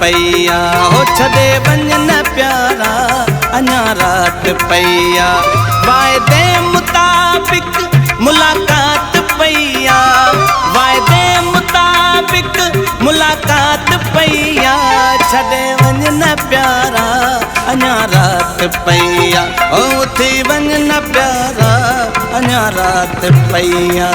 पैया हो छॾे वञ न प्यारा अञा रात पैया वाइदे मुताबिक मुलाकात पैया वाइदे मुताबिक मुलाकात पैया छॾे वञ न प्यारा अञा रात पैया ओ उथी वञ न प्यारा अञा रात पैया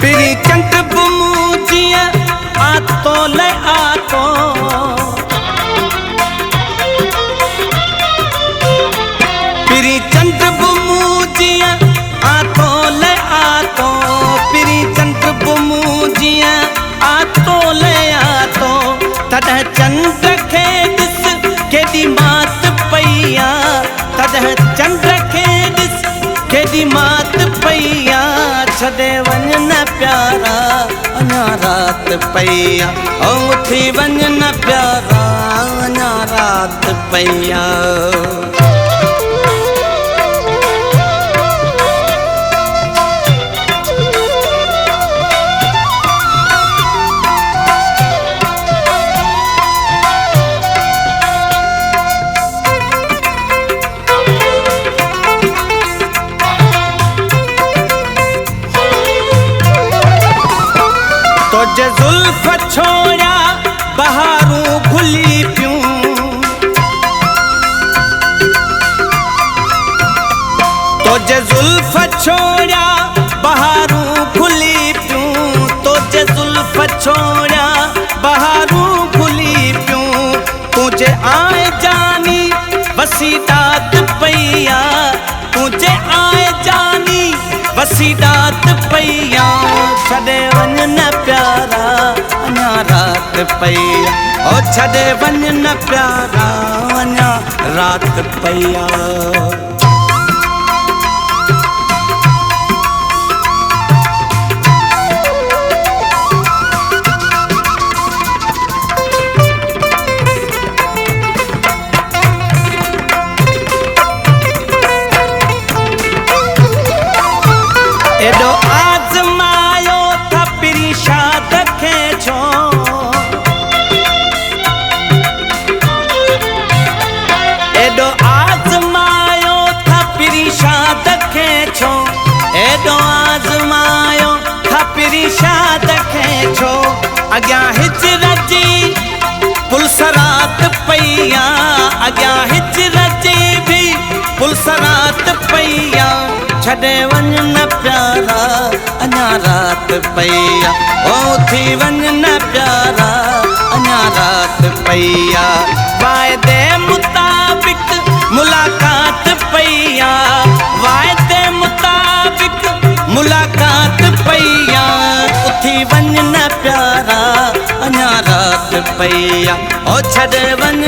पिरी चंड बुमूजिया आतो ले आतो पिरी चंड बुमूजिया आतो ले आतो पिरी चंड बुमूजिया आतो ले आतो तॾहिं चंड खे ॾिस केॾी मात पैया तॾहिं चंड खे ॾिस केॾी मात पैया छॾे वञ न प्यारा अञा रात पैया ओ उथी वञ न प्यारा अञा रात पैया तुझे जुल्फ छोड़ा बहारूं खुली पियूं तुझे जुल्फ छोड़ा बहारूं खुली पियूं तुझे जुल्फ छोड़ा बहारूं खुली पियूं तुझे आए जानी वसीदात पैया तुझे आए जानी वसीदात पैया छॾे वञ न प्यारा अञा रात पैया ओ छॾे वञ न प्यारा अञा रात पैया एॾो आज़मायो था पिरी शाद खे छो एॾो आज़मायो था पिरी शाद खे छो एॾो आज़मायो था पिरी शाद खे छो अॻियां हिजरत जी पुलसरात पैया अॻियां हिजरत जी भी पुलसरात पैया छॾे वञ न प्यारा अञा रात पैया ओ उथी वञ न प्यारा अञा रात पैया वाइदे मुताबिक मुलाकात पैया वाइदे मुताबिक मुलाकात पैया उथी वञ न प्यारा अञा रात पैया ओ छॾे वञ